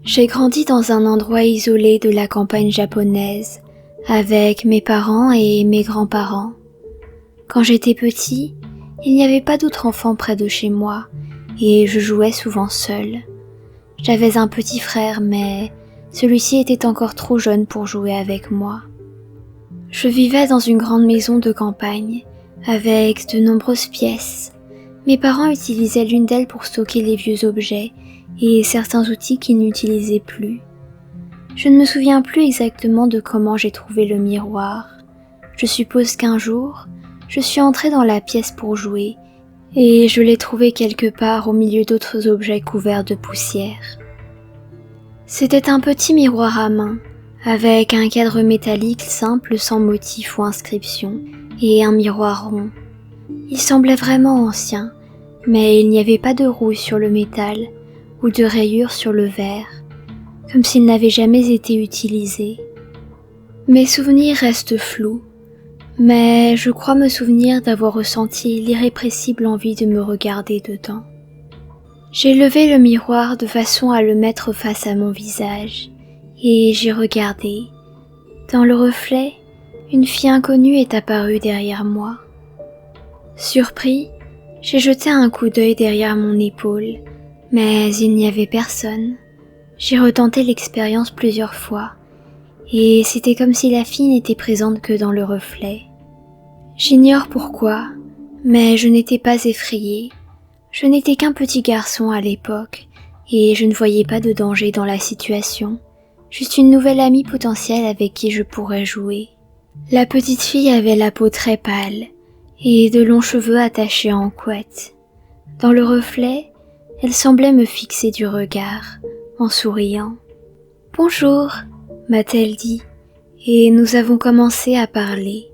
J'ai grandi dans un endroit isolé de la campagne japonaise, avec mes parents et mes grands-parents. Quand j'étais petit, il n'y avait pas d'autres enfants près de chez moi, et je jouais souvent seule. J'avais un petit frère, mais celui-ci était encore trop jeune pour jouer avec moi. Je vivais dans une grande maison de campagne, avec de nombreuses pièces. Mes parents utilisaient l'une d'elles pour stocker les vieux objets et certains outils qu'ils n'utilisaient plus. Je ne me souviens plus exactement de comment j'ai trouvé le miroir. Je suppose qu'un jour, je suis entrée dans la pièce pour jouer et je l'ai trouvé quelque part au milieu d'autres objets couverts de poussière. C'était un petit miroir à main, avec un cadre métallique simple sans motif ou inscription, et un miroir rond. Il semblait vraiment ancien, mais il n'y avait pas de rouille sur le métal ou de rayures sur le verre, comme s'il n'avait jamais été utilisé. Mes souvenirs restent flous, mais je crois me souvenir d'avoir ressenti l'irrépressible envie de me regarder dedans. J'ai levé le miroir de façon à le mettre face à mon visage, et j'ai regardé. Dans le reflet, une fille inconnue est apparue derrière moi. Surpris, j'ai jeté un coup d'œil derrière mon épaule, mais il n'y avait personne. J'ai retenté l'expérience plusieurs fois, et c'était comme si la fille n'était présente que dans le reflet. J'ignore pourquoi, mais je n'étais pas effrayée. Je n'étais qu'un petit garçon à l'époque, et je ne voyais pas de danger dans la situation, juste une nouvelle amie potentielle avec qui je pourrais jouer. La petite fille avait la peau très pâle, et de longs cheveux attachés en couette. Dans le reflet, elle semblait me fixer du regard, en souriant. « Bonjour » m'a-t-elle dit, et nous avons commencé à parler.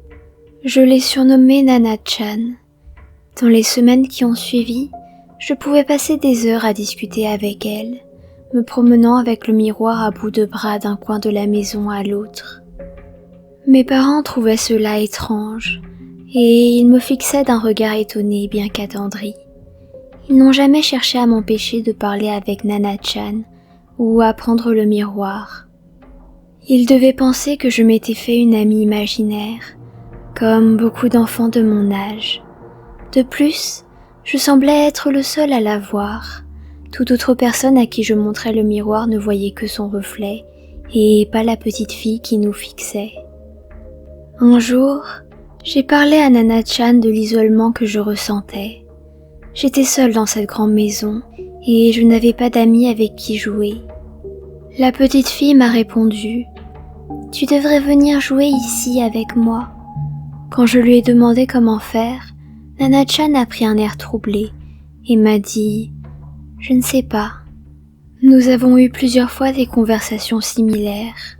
Je l'ai surnommée Nana-chan. Dans les semaines qui ont suivi, je pouvais passer des heures à discuter avec elle, me promenant avec le miroir à bout de bras d'un coin de la maison à l'autre. Mes parents trouvaient cela étrange, et ils me fixaient d'un regard étonné bien qu'attendri. Ils n'ont jamais cherché à m'empêcher de parler avec Nana-chan ou à prendre le miroir. Ils devaient penser que je m'étais fait une amie imaginaire, comme beaucoup d'enfants de mon âge. De plus, je semblais être le seul à la voir. Toute autre personne à qui je montrais le miroir ne voyait que son reflet, et pas la petite fille qui nous fixait. Un jour, j'ai parlé à Nana-chan de l'isolement que je ressentais. J'étais seule dans cette grande maison, et je n'avais pas d'amis avec qui jouer. La petite fille m'a répondu « Tu devrais venir jouer ici avec moi ». Quand je lui ai demandé comment faire, Nana-chan a pris un air troublé et m'a dit « Je ne sais pas ». Nous avons eu plusieurs fois des conversations similaires.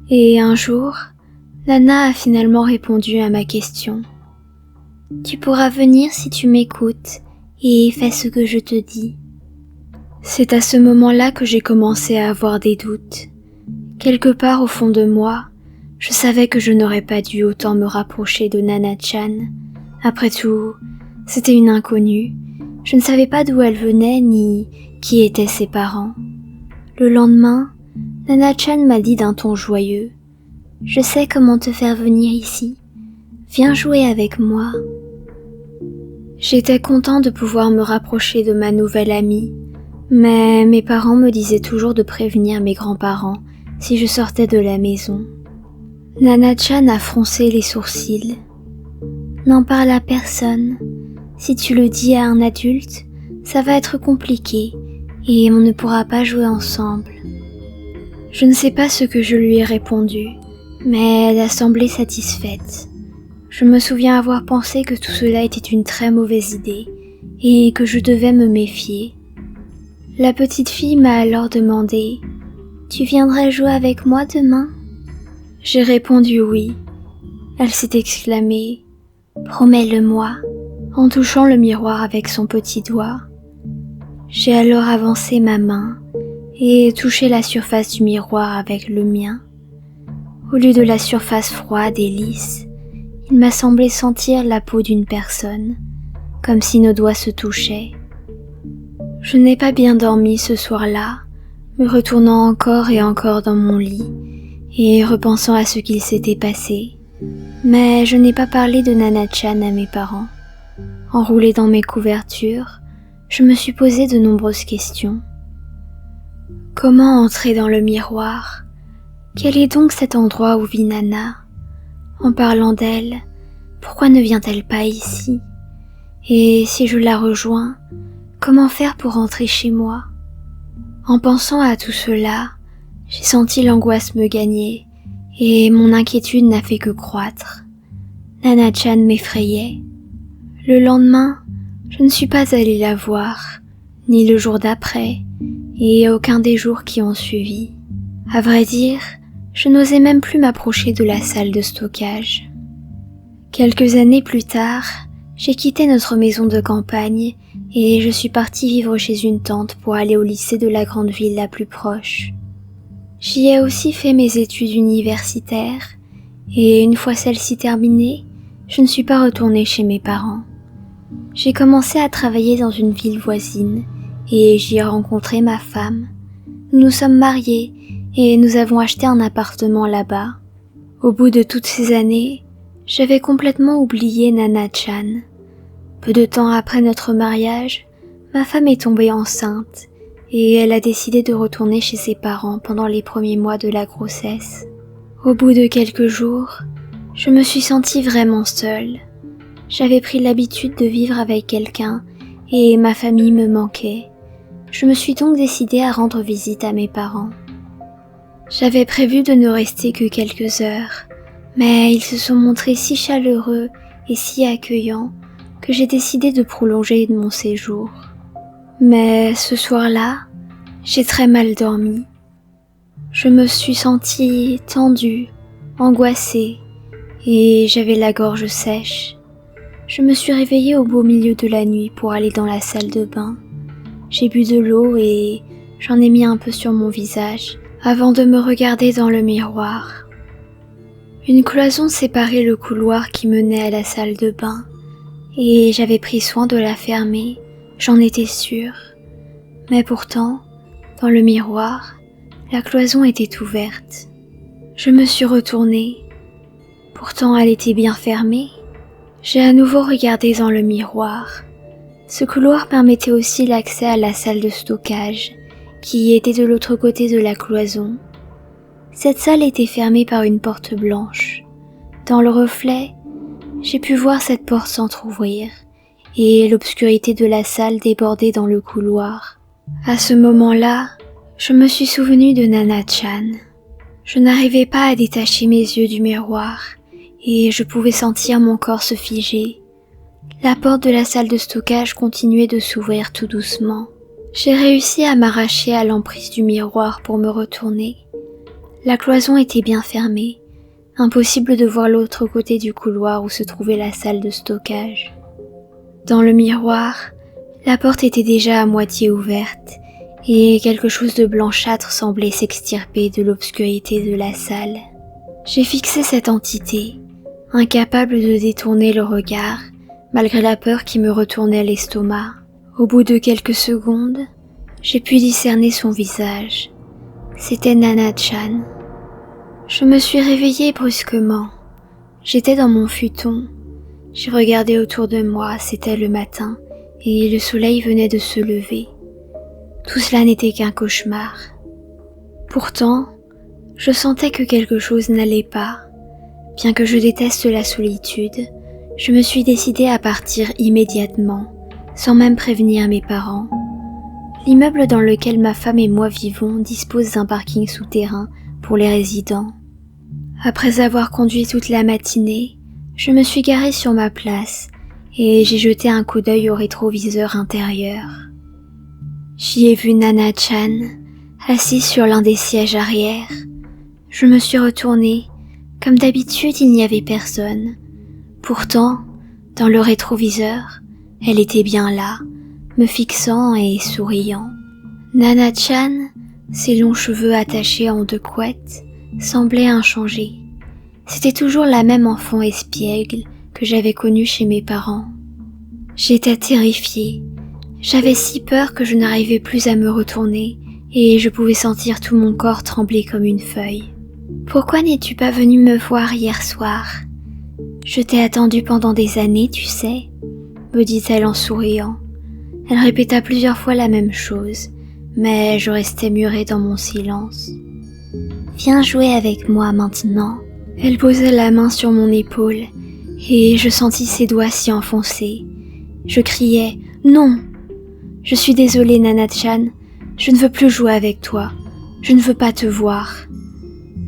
Et un jour, Nana a finalement répondu à ma question. « Tu pourras venir si tu m'écoutes et fais ce que je te dis. » C'est à ce moment-là que j'ai commencé à avoir des doutes. Quelque part au fond de moi, je savais que je n'aurais pas dû autant me rapprocher de Nana-chan. Après tout, c'était une inconnue. Je ne savais pas d'où elle venait ni qui étaient ses parents. Le lendemain, Nana-chan m'a dit d'un ton joyeux « Je sais comment te faire venir ici. Viens jouer avec moi. » J'étais content de pouvoir me rapprocher de ma nouvelle amie, mais mes parents me disaient toujours de prévenir mes grands-parents si je sortais de la maison. Nana-chan a froncé les sourcils. « N'en parle à personne. Si tu le dis à un adulte, ça va être compliqué et on ne pourra pas jouer ensemble. » Je ne sais pas ce que je lui ai répondu, mais elle a semblé satisfaite. Je me souviens avoir pensé que tout cela était une très mauvaise idée et que je devais me méfier. La petite fille m'a alors demandé « Tu viendrais jouer avec moi demain ?» J'ai répondu oui. Elle s'est exclamée « Promets-le-moi » en touchant le miroir avec son petit doigt. J'ai alors avancé ma main et touché la surface du miroir avec le mien. Au lieu de la surface froide et lisse, il m'a semblé sentir la peau d'une personne, comme si nos doigts se touchaient. Je n'ai pas bien dormi ce soir-là, me retournant encore et encore dans mon lit et repensant à ce qu'il s'était passé. Mais je n'ai pas parlé de Nana-chan à mes parents. Enroulée dans mes couvertures, je me suis posé de nombreuses questions. Comment entrer dans le miroir? Quel est donc cet endroit où vit Nana? En parlant d'elle, pourquoi ne vient-elle pas ici? Et si je la rejoins, comment faire pour rentrer chez moi? En pensant à tout cela, j'ai senti l'angoisse me gagner et mon inquiétude n'a fait que croître. Nana-chan m'effrayait. Le lendemain, je ne suis pas allée la voir, ni le jour d'après, et aucun des jours qui ont suivi. À vrai dire, je n'osais même plus m'approcher de la salle de stockage. Quelques années plus tard, j'ai quitté notre maison de campagne et je suis partie vivre chez une tante pour aller au lycée de la grande ville la plus proche. J'y ai aussi fait mes études universitaires et une fois celles-ci terminées, je ne suis pas retournée chez mes parents. J'ai commencé à travailler dans une ville voisine et j'y ai rencontré ma femme. Nous nous sommes mariés et nous avons acheté un appartement là-bas. Au bout de toutes ces années, j'avais complètement oublié Nana-chan. Peu de temps après notre mariage, ma femme est tombée enceinte et elle a décidé de retourner chez ses parents pendant les premiers mois de la grossesse. Au bout de quelques jours, je me suis sentie vraiment seule. J'avais pris l'habitude de vivre avec quelqu'un et ma famille me manquait. Je me suis donc décidée à rendre visite à mes parents. J'avais prévu de ne rester que quelques heures, mais ils se sont montrés si chaleureux et si accueillants que j'ai décidé de prolonger mon séjour. Mais ce soir-là, j'ai très mal dormi. Je me suis sentie tendue, angoissée, et j'avais la gorge sèche. Je me suis réveillée au beau milieu de la nuit pour aller dans la salle de bain. J'ai bu de l'eau et j'en ai mis un peu sur mon visage avant de me regarder dans le miroir. Une cloison séparait le couloir qui menait à la salle de bain et j'avais pris soin de la fermer, j'en étais sûre. Mais pourtant, dans le miroir, la cloison était ouverte. Je me suis retournée. Pourtant, elle était bien fermée. J'ai à nouveau regardé dans le miroir. Ce couloir permettait aussi l'accès à la salle de stockage, qui était de l'autre côté de la cloison. Cette salle était fermée par une porte blanche. Dans le reflet, j'ai pu voir cette porte s'entr'ouvrir, et l'obscurité de la salle déborder dans le couloir. À ce moment-là, je me suis souvenue de Nana-chan. Je n'arrivais pas à détacher mes yeux du miroir, et je pouvais sentir mon corps se figer. La porte de la salle de stockage continuait de s'ouvrir tout doucement. J'ai réussi à m'arracher à l'emprise du miroir pour me retourner. La cloison était bien fermée. Impossible de voir l'autre côté du couloir où se trouvait la salle de stockage. Dans le miroir, la porte était déjà à moitié ouverte et quelque chose de blanchâtre semblait s'extirper de l'obscurité de la salle. J'ai fixé cette entité, incapable de détourner le regard, malgré la peur qui me retournait l'estomac. Au bout de quelques secondes, j'ai pu discerner son visage. C'était Nana-chan. Je me suis réveillée brusquement. J'étais dans mon futon. J'ai regardé autour de moi, c'était le matin, et le soleil venait de se lever. Tout cela n'était qu'un cauchemar. Pourtant, je sentais que quelque chose n'allait pas. Bien que je déteste la solitude, je me suis décidée à partir immédiatement, sans même prévenir mes parents. L'immeuble dans lequel ma femme et moi vivons dispose d'un parking souterrain pour les résidents. Après avoir conduit toute la matinée, je me suis garée sur ma place et j'ai jeté un coup d'œil au rétroviseur intérieur. J'y ai vu Nana-chan, assise sur l'un des sièges arrière. Je me suis retournée. Comme d'habitude, il n'y avait personne. Pourtant, dans le rétroviseur, elle était bien là, me fixant et souriant. Nana-chan, ses longs cheveux attachés en deux couettes, semblait inchangée. C'était toujours la même enfant espiègle que j'avais connue chez mes parents. J'étais terrifiée. J'avais si peur que je n'arrivais plus à me retourner et je pouvais sentir tout mon corps trembler comme une feuille. « Pourquoi n'es-tu pas venu me voir hier soir ? Je t'ai attendu pendant des années, tu sais, » me dit-elle en souriant. Elle répéta plusieurs fois la même chose, mais je restais murée dans mon silence. « Viens jouer avec moi maintenant. » Elle posa la main sur mon épaule et je sentis ses doigts s'y enfoncer. Je criai « Non !»« Je suis désolée, Nana-chan, je ne veux plus jouer avec toi. Je ne veux pas te voir. »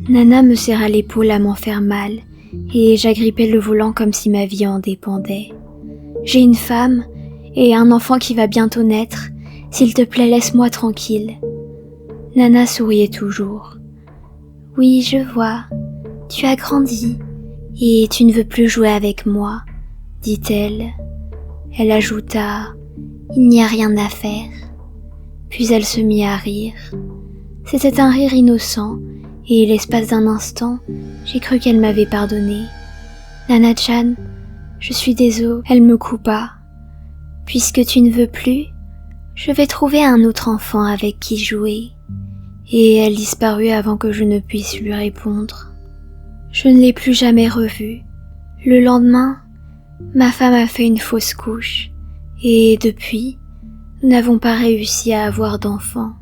Nana me serra l'épaule à m'en faire mal et j'agrippais le volant comme si ma vie en dépendait. « J'ai une femme et un enfant qui va bientôt naître. S'il te plaît, laisse-moi tranquille. » Nana souriait toujours. « Oui, je vois. Tu as grandi et tu ne veux plus jouer avec moi, » dit-elle. Elle ajouta « Il n'y a rien à faire. » Puis elle se mit à rire. C'était un rire innocent et l'espace d'un instant, j'ai cru qu'elle m'avait pardonné. « Nana-chan, je suis désolée. » Elle me coupa. « Puisque tu ne veux plus, je vais trouver un autre enfant avec qui jouer. » Et elle disparut avant que je ne puisse lui répondre. Je ne l'ai plus jamais revue. Le lendemain, ma femme a fait une fausse couche et depuis, nous n'avons pas réussi à avoir d'enfant.